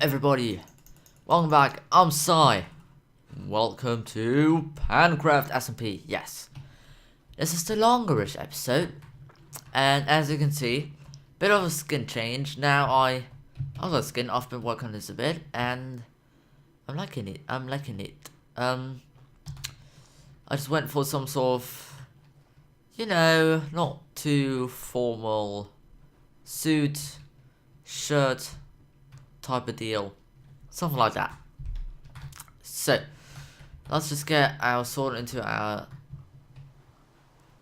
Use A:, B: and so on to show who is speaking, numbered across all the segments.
A: everybody, welcome back. I'm Sy. Welcome to PandaCraft SMP. Yes, this is the longerish episode, and as you can see, bit of a skin change. Now I got skin. I've been working on this a bit, and I'm liking it. I just went for some sort of, not too formal suit, shirt type of deal, something like that. So let's just get our sword into our.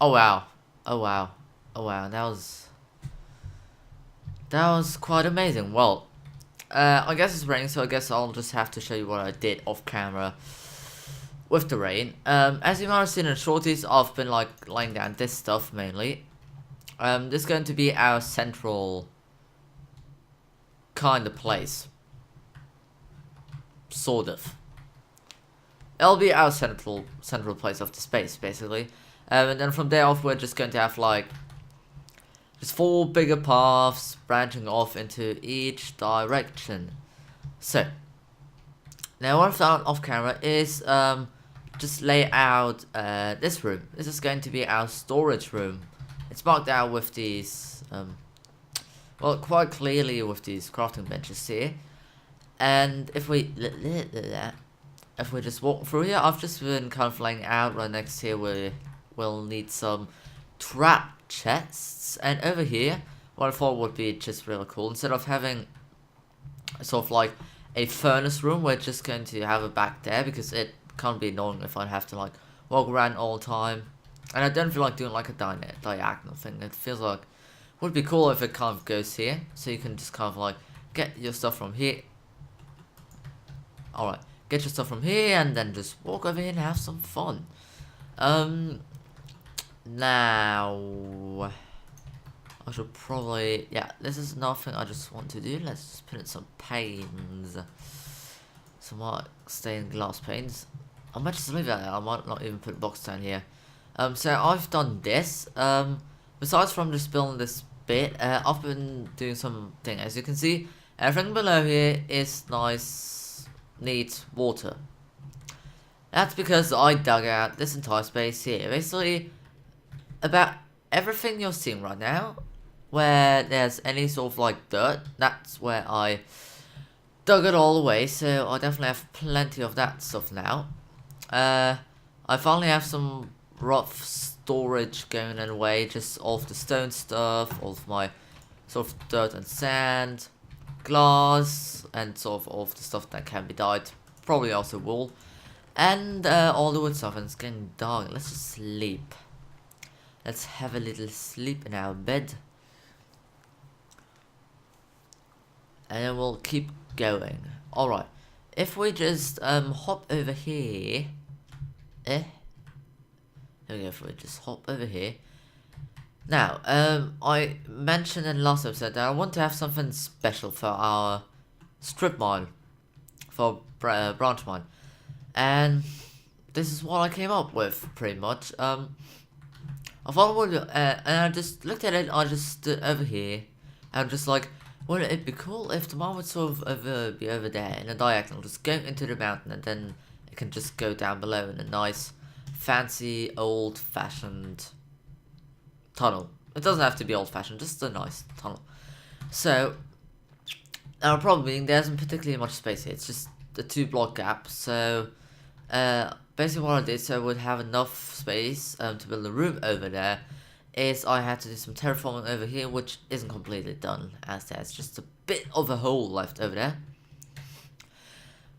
A: Oh wow, that was quite amazing. Well, I guess it's raining, so I guess I'll just have to show you what I did off camera with the rain. As you might have seen in shorties, I've been laying down this stuff mainly. This is going to be our central kind of place, sort of. It'll be our central place of the space, basically. And then from there off, we're just going to have just 4 bigger paths branching off into each direction. So now what I've done off camera is just lay out this room. This is going to be our storage room. It's marked out with these well, quite clearly with these crafting benches here. And if we just walk through here, I've just been kind of laying out right next here where we'll need some trap chests. And over here, what I thought would be just really cool, instead of having sort of like a furnace room, we're just going to have it back there, because it can't be annoying if I have to walk around all the time. And I don't feel like doing a diagonal thing. It feels like would be cool if it kind of goes here, so you can just kind of get your stuff from here. Alright, get your stuff from here and then just walk over here and have some fun. Now I should probably, this is another thing I just want to do. Let's just put in some panes, some more stained glass panes. I might just leave that there. I might not even put a box down here. So I've done this. Besides from just building this bit, I've been doing something. As you can see, everything below here is nice, neat water. That's because I dug out this entire space here. Basically, about everything you're seeing right now, where there's any sort of dirt, that's where I dug it all away. So I definitely have plenty of that stuff now. I finally have some rough storage going away, just all of the stone stuff, all of my sort of dirt and sand, glass, and sort of all of the stuff that can be dyed, probably also wool, and all the wood stuff. And it's getting dark. Let's just sleep. Let's have a little sleep in our bed, and then we'll keep going. Alright, if we just hop over here, there we go. If we just hop over here. Now, I mentioned in the last episode that I want to have something special for our strip mine, for branch mine, and this is what I came up with, pretty much. I thought, and I just looked at it. I just stood over here, and just wouldn't it be cool if the mine would sort of be over there in a diagonal, just go into the mountain, and then it can just go down below in a nice, fancy, old-fashioned tunnel. It doesn't have to be old-fashioned, just a nice tunnel. So, now the problem being there isn't particularly much space here. It's just a 2-block gap. So, basically what I did, so I would have enough space to build a room over there, is I had to do some terraforming over here, which isn't completely done, as there's just a bit of a hole left over there.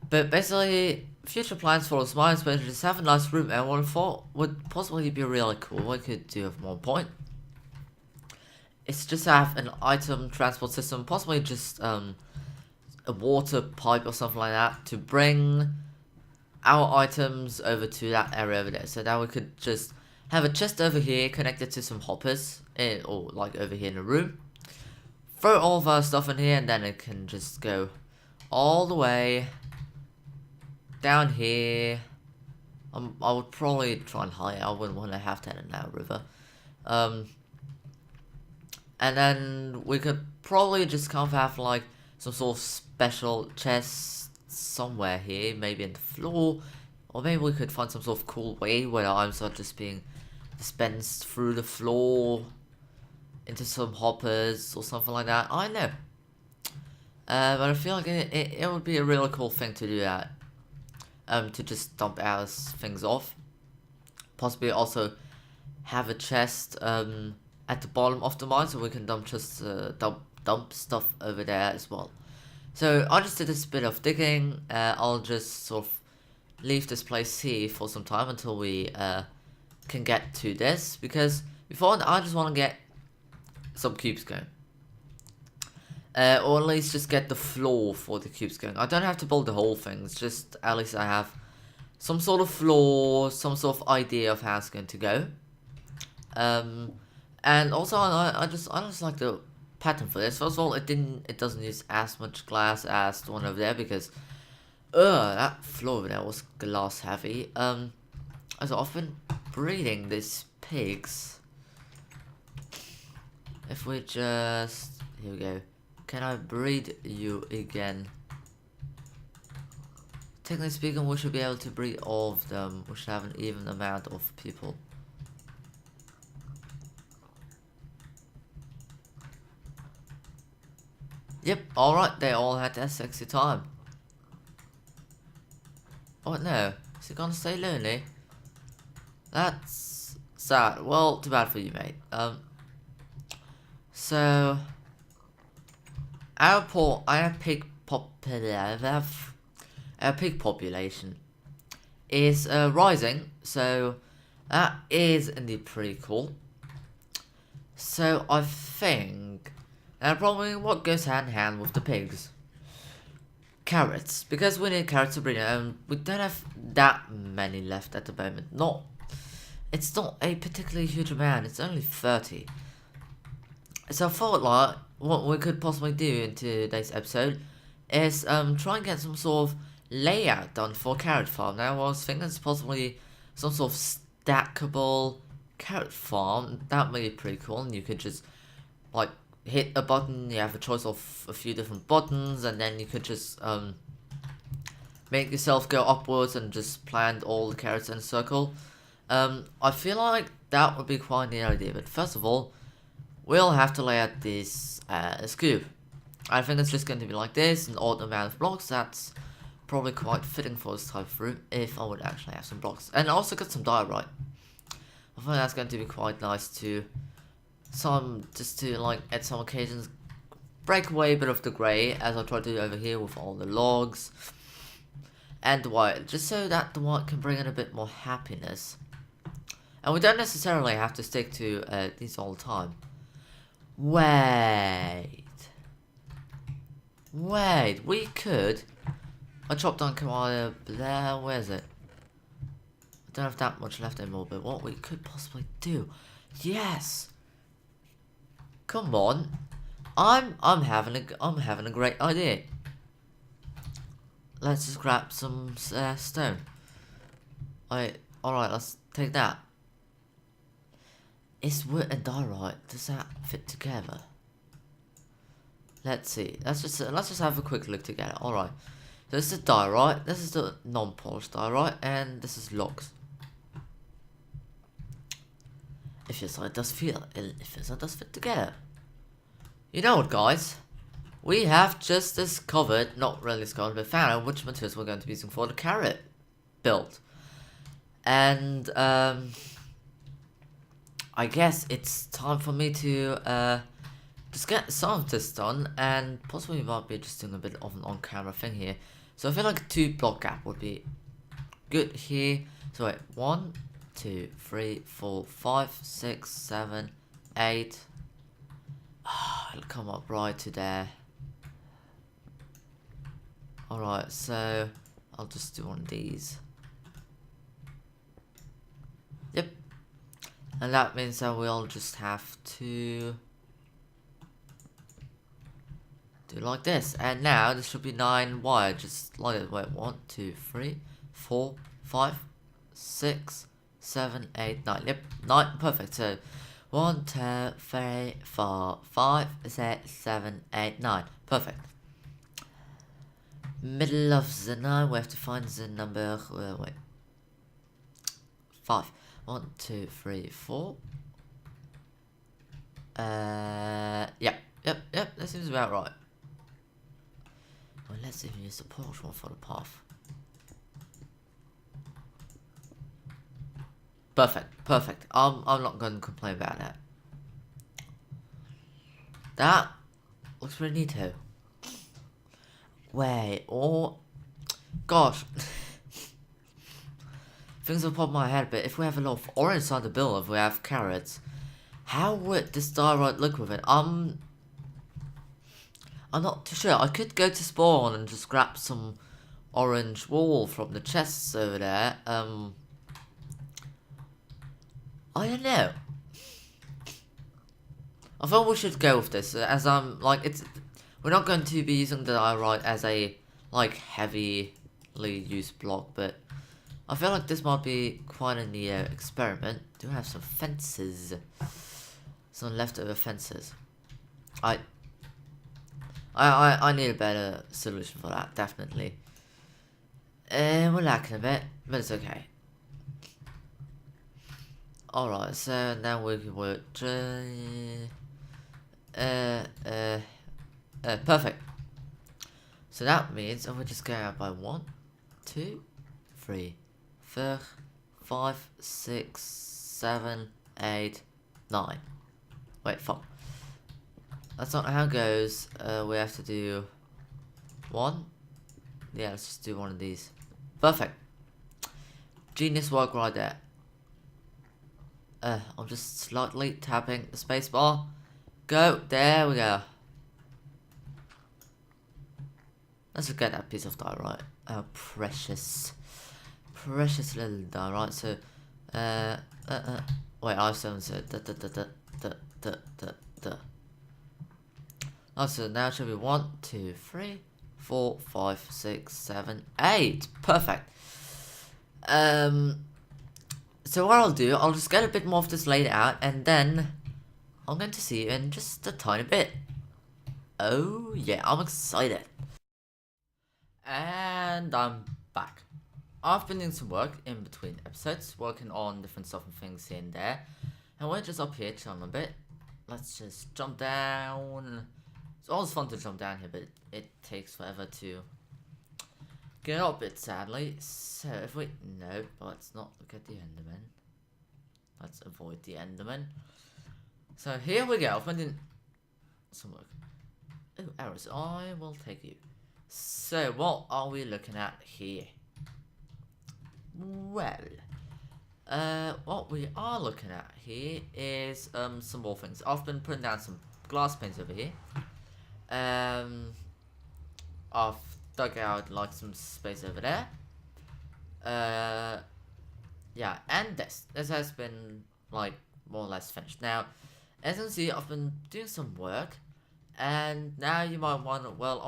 A: But basically, future plans for this mine space is just have a nice room, and what I thought would possibly be really cool, what I could do at one point, it's just have an item transport system, possibly just a water pipe or something like that, to bring our items over to that area over there. So that we could just have a chest over here connected to some hoppers, or over here in the room, throw all of our stuff in here, and then it can just go all the way down here. I would probably try and hide. I wouldn't want to have that in our river. And then we could probably just kind of have some sort of special chest somewhere here, maybe in the floor, or maybe we could find some sort of cool way where items are just being dispensed through the floor into some hoppers or something like that. I don't know. But I feel like it would be a really cool thing to do that. To just dump our things off. Possibly also have a chest at the bottom of the mine, so we can dump stuff over there as well. So I just did this bit of digging. I'll just sort of leave this place here for some time until we can get to this, because before I just want to get some cubes going. Or at least just get the floor for the cubes going. I don't have to build the whole thing, it's just at least I have some sort of floor, some sort of idea of how it's going to go. And also I just like the pattern for this. First of all, it doesn't use as much glass as the one over there, because that floor over there was glass heavy. As I've been breeding these pigs. If we just, here we go. Can I breed you again? Technically speaking, we should be able to breed all of them. We should have an even amount of people. Yep, alright, they all had their sexy time. Oh no, is he gonna stay lonely? That's sad. Well, too bad for you, mate. So our pig population is rising, so that is indeed pretty cool. So I think, and probably what goes hand in hand with the pigs, carrots, because we need carrots to breed, and we don't have that many left at the moment. It's not a particularly huge amount. It's only 30. So I thought, like, what we could possibly do in today's episode is try and get some sort of layout done for carrot farm. Now I was thinking it's possibly some sort of stackable carrot farm. That may be pretty cool, and you could just like hit a button, you have a choice of a few different buttons, and then you could just make yourself go upwards and just plant all the carrots in a circle. I feel like that would be quite the idea, but first of all, we'll have to lay out this scoop. I think it's just going to be like this, an odd amount of blocks. That's probably quite fitting for this type of room, if I would actually have some blocks. And I also got some diorite. I think that's going to be quite nice to just to like at some occasions break away a bit of the grey, as I try to do over here with all the logs and the white, just so that the white can bring in a bit more happiness. And we don't necessarily have to stick to these all the time. Wait, we could. I chopped down Kamala there. Where is it? I don't have that much left anymore. But what we could possibly do? Yes. Come on. I'm having a great idea. Let's just grab some stone. Alright, let's take that. Is wood and diorite, does that fit together? Let's see. Let's just have a quick look together. Alright. So this is the diorite, this is the non-polished diorite, and this is logs. It feels like it does fit together. You know what, guys? We have just discovered, not really discovered, but found out which materials we're going to be using for the carrot build. And I guess it's time for me to just get some of this done, and possibly might be just doing a bit of an on-camera thing here. So I feel like a 2-block gap would be good here. So wait, 1, 2, 3, 4, 5, 6, 7, 8. It'll come up right to there. Alright, so I'll just do one of these. Yep. And that means that we'll just have to do like this. And now this should be 9 wire, just like it. Wait, 1, 2, 3, 4, 5, 6, 7, 8, 9. Yep, 9, perfect. So 1, 2, 3, 4, 5, 6, 7, 8, 9. Perfect. Middle of the night, we have to find the number, wait. 5. 1, 2, 3, 4. Yep, that seems about right. Well, let's even use the portal for the path. Perfect. I'm not going to complain about that. That looks pretty neato. Wait, oh, gosh. Things will pop my head, but if we have a lot of orange on the bill, if we have carrots, how would this diorite look with it? I'm not too sure. I could go to spawn and just grab some orange wool from the chests over there. I don't know. I thought we should go with this, as I'm like we're not going to be using the diorite as a like heavily used block, but I feel like this might be quite a neat experiment. Do have some fences, some leftover fences. I need a better solution for that, definitely. We're lacking a bit, but it's okay. Alright, so now we can work. Perfect. So that means we're just going out by 1, 2, 3, 4, 5, 6, 7, 8, 9. Wait, fuck. That's not how it goes. We have to do 1. Yeah, let's just do one of these. Perfect. Genius work right there. I'm just slightly tapping the spacebar. Go. There we go. Let's just get that piece of diorite. Oh, precious little diorite. So, wait, I have 7, so Oh, so now it should be 1, 2, 3, 4, 5, 6, 7, 8. Perfect. So what I'll do, I'll just get a bit more of this laid out, and then I'm going to see you in just a tiny bit. Oh yeah, I'm excited. And I'm back. I've been doing some work in between episodes, working on different stuff and things here and there. And we're just up here chilling a bit. Let's just jump down. It's always fun to jump down here, but it takes forever to get up it, sadly. So if we... No, let's not look at the Enderman. Let's avoid the Enderman. So here we go. I've been doing some work. Oh, arrows. I will take you. So what are we looking at here? Well, what we are looking at here is some more things. I've been putting down some glass panes over here. I've dug out like some space over there. Yeah, and this has been like more or less finished. Now, as you can see, I've been doing some work, and now you might want, well,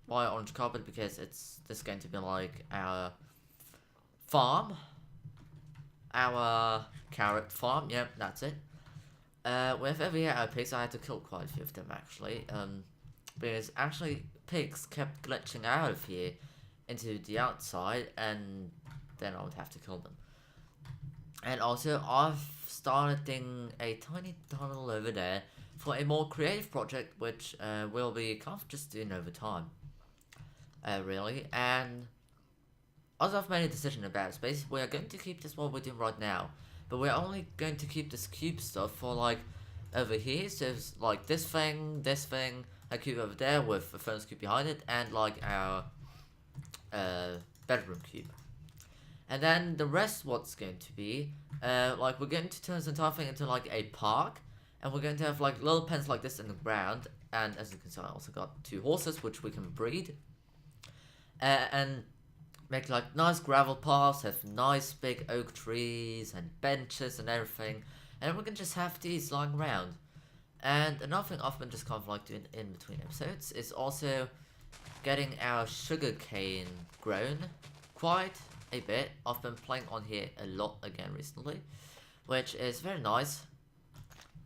A: why orange carpet, because this is going to be like our farm, our carrot farm. Yep, that's it. With every year our pigs, I had to kill quite a few of them actually, because actually pigs kept glitching out of here into the outside, and then I would have to kill them. And also I've started doing a tiny tunnel over there for a more creative project, which will be kind of just doing over time, really. And also I've made a decision about it. Basically, we are going to keep this what we're doing right now, but we're only going to keep this cube stuff for like over here. So it's like this thing, a cube over there with a furnace cube behind it, and like our bedroom cube. And then the rest, what's going to be, like we're going to turn this entire thing into like a park, and we're going to have like little pens like this in the ground. And as you can see, I also got 2 horses which we can breed, and make like nice gravel paths, have nice big oak trees and benches and everything, and we can just have these lying around. And another thing I've been just kind of like doing in between episodes is also getting our sugar cane grown quite a bit. I've been playing on here a lot again recently, which is very nice.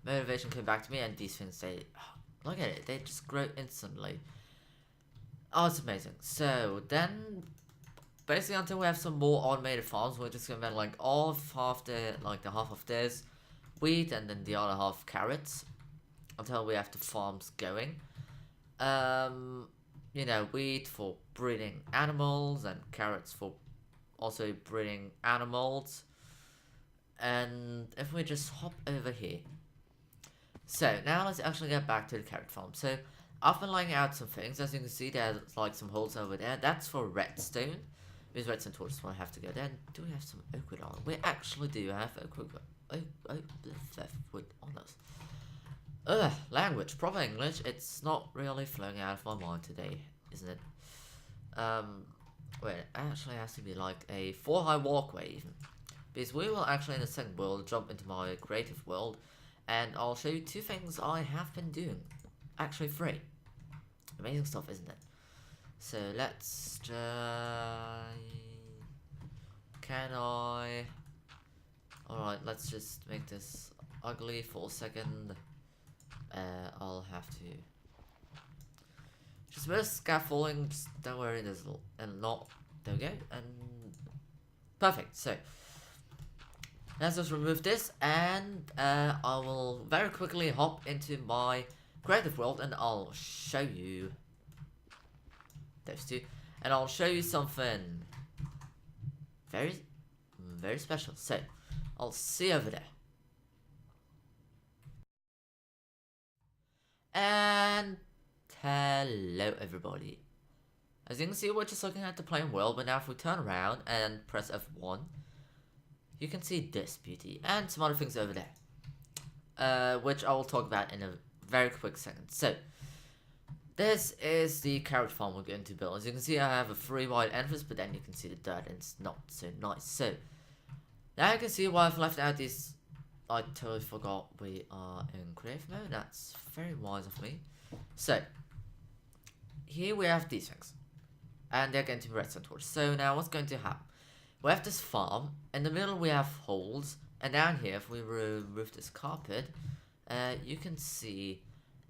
A: Motivation came back to me, and these things, they, look at it, they just grow instantly. Oh, it's amazing. So then, basically, until we have some more automated farms, we're just gonna make like half the half of this wheat and then the other half carrots until we have the farms going. You know, wheat for breeding animals and carrots for also breeding animals. And if we just hop over here. So now let's actually get back to the carrot farm. So I've been laying out some things. As you can see, there's like some holes over there. That's for redstone. Because redstone torches will have to go there. And do we have some oak wood on? We actually do have oak wood on us. Language, proper English. It's not really flowing out of my mind today, isn't it? Wait, it actually has to be like a 4-high walkway even. Because we will actually in the second world jump into my creative world and I'll show you 2 things I have been doing. Actually 3. Amazing stuff, isn't it? So let's try... Can I... Alright, let's just make this ugly for a second. I'll have to... Just with scaffolding, just don't worry, there's and not... There we go, and... Perfect, so... Let's just remove this, and I will very quickly hop into my creative world, and I'll show you those 2, and I'll show you something very, very special. So, I'll see you over there. And hello everybody. As you can see, we're just looking at the plain world, but now if we turn around and press F1, you can see this beauty and some other things over there, which I will talk about in a very quick second. So, this is the carrot farm we're going to build. As you can see, I have a 3 wide entrance, but then you can see the dirt and it's not so nice. So, now you can see why I've left out these. I totally forgot we are in creative mode. That's very wise of me. So, here we have these things. And they're going to be redstone torches. So now what's going to happen? We have this farm. In the middle we have holes. And down here, if we remove this carpet, you can see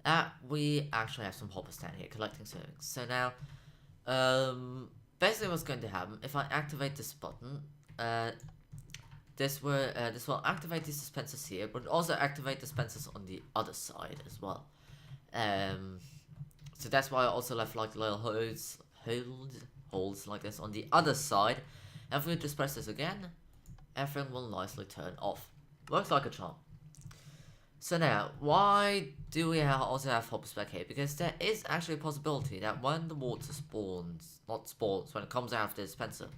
A: that we actually have some hoppers down here collecting servings. So now, basically what's going to happen, if I activate this button, this will activate these dispensers here, but also activate dispensers on the other side as well. So that's why I also left like little holes like this on the other side. And if we just press this again, everything will nicely turn off. Works like a charm. So now, why do we also have hoppers back here? Because there is actually a possibility that when the water spawns, when it comes out of the dispenser,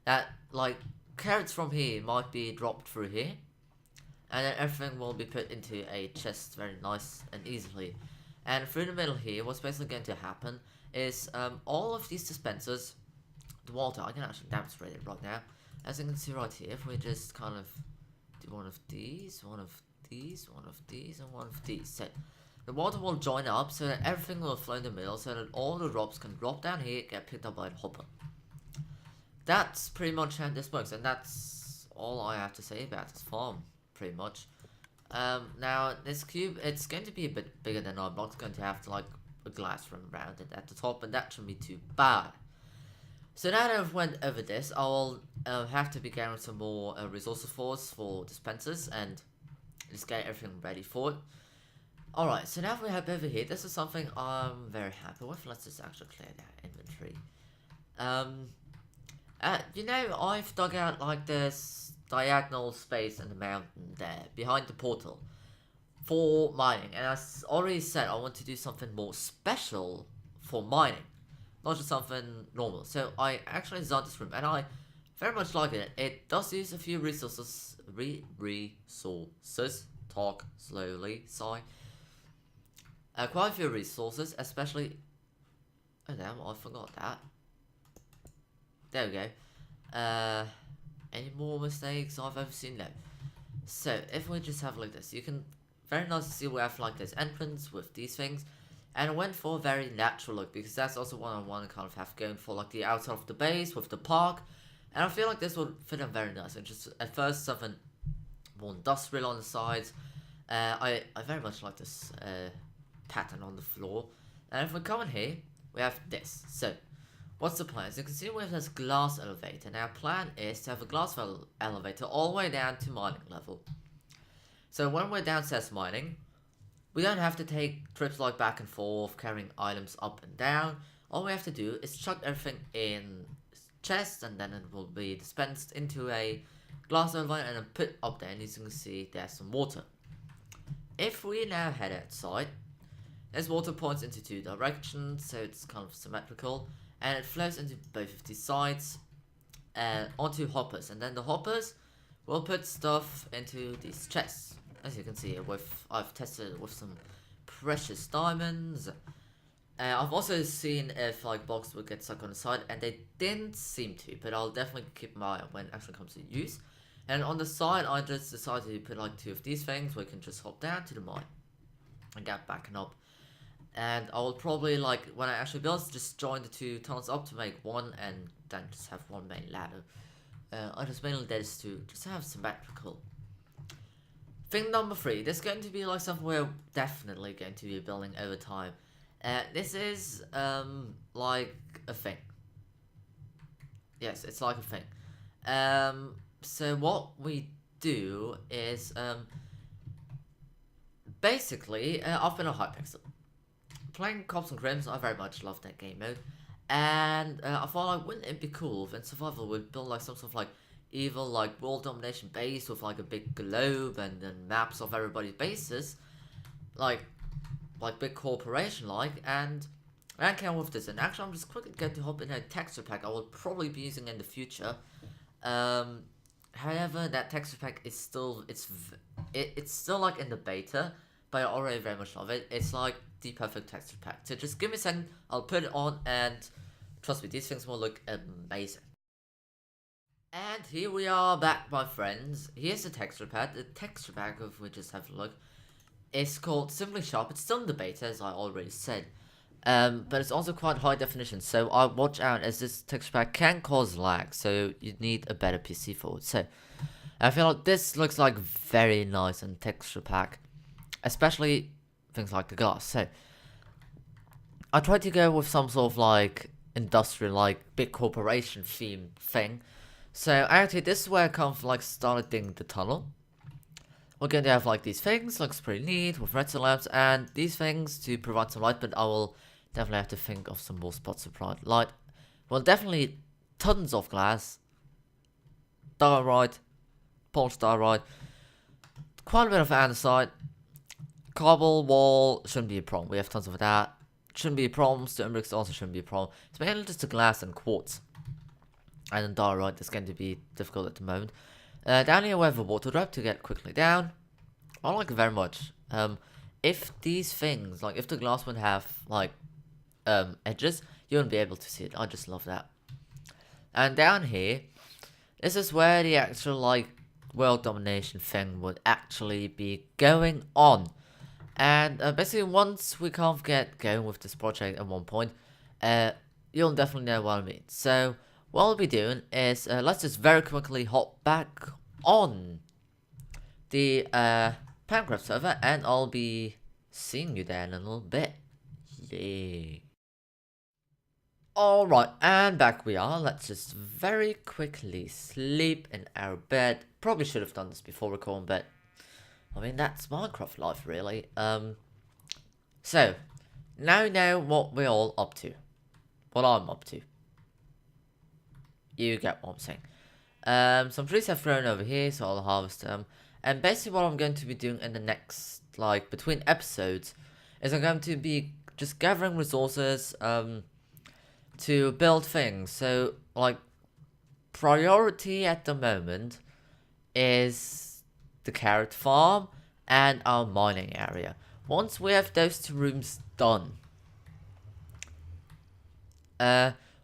A: that like carrots from here might be dropped through here, and then everything will be put into a chest very nice and easily. And through the middle here, what's basically going to happen is all of these dispensers, the water, I can actually demonstrate it right now. As you can see right here, if we just kind of do one of these, one of these, one of these, and one of these, so the water will join up so that everything will flow in the middle, so that all the drops can drop down here, get picked up by the hopper. That's pretty much how this works, and that's all I have to say about this farm, pretty much. Now, this cube, it's going to be a bit bigger than our box. It's going to have like a glass rim around it at the top, and that shouldn't be too bad. So now that I've went over this, I'll have to be gathering some more resources for us for dispensers, and just get everything ready for it. Alright, so now if we have over here, this is something I'm very happy with. Let's just actually clear that inventory. You know, I've dug out like this diagonal space in the mountain there, behind the portal, for mining. And as already said, I want to do something more special for mining, not just something normal. So I actually designed this room, and I very much like it. It does use a few resources, talk slowly, sigh. Quite a few resources, especially, oh damn, I forgot that. There we go. Any more mistakes I've ever seen? No. So, if we just have like this, you can very nice to see we have like this entrance with these things. And I went for a very natural look, because that's also what I want to kind of have going for, like the outside of the base with the park. And I feel like this would fit in very nice. And just at first something more industrial on the sides. I very much like this pattern on the floor. And if we come in here, we have this. So, what's the plan? As you can see, we have this glass elevator, and our plan is to have a glass elevator all the way down to mining level. So when we're downstairs mining, we don't have to take trips like back and forth, carrying items up and down. All we have to do is chuck everything in chests, and then it will be dispensed into a glass elevator and then put up there, and as you can see, there's some water. If we now head outside, this water points into 2 directions, so it's kind of symmetrical, and it flows into both of these sides onto hoppers, and then the hoppers will put stuff into these chests. As you can see, I've tested it with some precious diamonds. I've also seen if like blocks would get stuck on the side, and they didn't seem to, but I'll definitely keep my eye when it actually comes to use. And on the side, I just decided to put like 2 of these things where you can just hop down to the mine and get back and up. And I will probably, like, when I actually build, just join the 2 tunnels up to make one, and then just have one main ladder. I just mainly did this to just have symmetrical. Thing number 3, this is going to be like something we're definitely going to be building over time. This is like a thing. Yes, it's like a thing. So what we do is basically I've been a Hypixel. Playing Cops and Crims, I very much love that game mode, and I thought like, wouldn't it be cool if in survival we'd build like some sort of like evil like world domination base with like a big globe and then maps of everybody's bases, like big corporation like, and I came with this. And actually I'm just quickly going to hop in a texture pack I will probably be using in the future. However, that texture pack is still it's still like in the beta, but I already very much love it. It's like the perfect texture pack. So just give me a second, I'll put it on, and trust me, these things will look amazing. And here we are back, my friends. Here's the texture pack. The texture pack of which just have a look. It's called Simply Sharp. It's still in the beta, as I already said. But it's also quite high definition, so I watch out, as this texture pack can cause lag, so you need a better PC for it. So I feel like this looks like very nice in texture pack, especially things like the glass. So I tried to go with some sort of like industrial, like big corporation theme thing. So actually this is where I kind of like started digging the tunnel. We're going to have like these things, looks pretty neat with redstone lamps and these things to provide some light, but I will definitely have to think of some more spots to provide light. Well, definitely tons of glass, diorite, polished diorite, quite a bit of andesite, cobble wall shouldn't be a problem. We have tons of that. Shouldn't be a problem. Stone bricks also shouldn't be a problem. It's mainly just the glass and quartz. And then diorite is going to be difficult at the moment. Down here we have a water drop to get quickly down. I like it very much. If these things, like if the glass would have like edges, you wouldn't be able to see it. I just love that. And down here, this is where the actual like world domination thing would actually be going on. And basically once we kind of get going with this project at one point, you'll definitely know what I mean. So what I'll be doing is, let's just very quickly hop back on the PandaCraft server, and I'll be seeing you there in a little bit. Yay. Alright, and back we are. Let's just very quickly sleep in our bed. Probably should have done this before recording, but I mean, that's Minecraft life, really. So, now you know what we're all up to. What I'm up to. You get what I'm saying. Some trees have grown over here, so I'll harvest them. And basically what I'm going to be doing in the next, like, between episodes, is I'm going to be just gathering resources, to build things. So, like, priority at the moment is the carrot farm and our mining area. Once we have those 2 rooms done,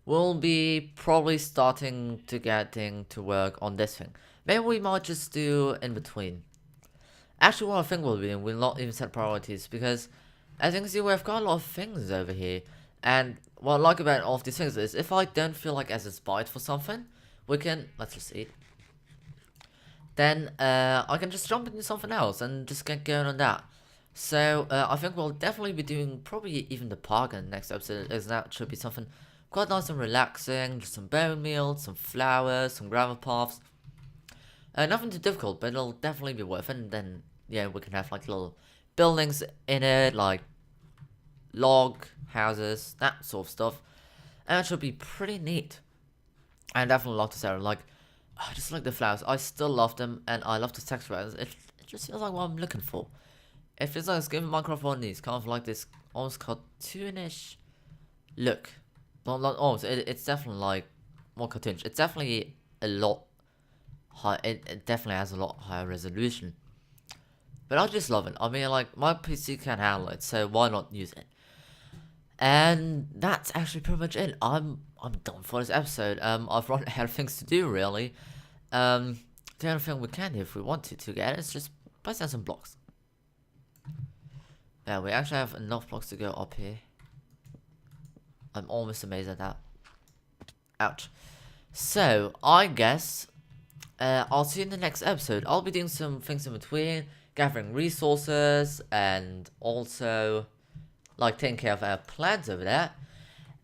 A: we'll be probably starting to getting to work on this thing. Maybe we might just do in between. Actually, what I think we'll be doing, we'll not even set priorities, because as you can see, we've got a lot of things over here. And what I like about all of these things is, if I don't feel like as inspired for something, we can, let's just eat. Then I can just jump into something else and just get going on that. So I think we'll definitely be doing probably even the park in the next episode, as that should be something quite nice and relaxing. Just some bone meal, some flowers, some gravel paths. Nothing too difficult, but it'll definitely be worth it. And then yeah, we can have like little buildings in it, like log houses, that sort of stuff, and it should be pretty neat. And definitely love to say, like, I just like the flowers. I still love them, and I love the texture. It just feels like what I'm looking for. It feels like it's giving Minecraft one of these, kind of like this almost cartoonish look. Well, not almost. It's definitely like more cartoonish. It's definitely a lot high. It definitely has a lot higher resolution. But I just love it. I mean, like, my PC can handle it, so why not use it? And that's actually pretty much it. I'm done for this episode. I've run out of things to do, really. The only thing we can do if we want to get is just place down some blocks. Yeah, we actually have enough blocks to go up here. I'm almost amazed at that. Ouch. So, I guess I'll see you in the next episode. I'll be doing some things in between, gathering resources, and also like taking care of our plants over there.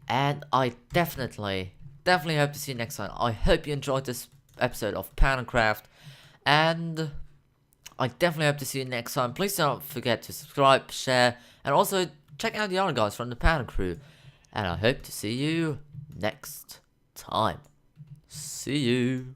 A: And I definitely hope to see you next time. I hope you enjoyed this episode of PandaCraft, and I definitely hope to see you next time. Please don't forget to subscribe, share, and also check out the other guys from the Panda crew. And I hope to see you next time. See you.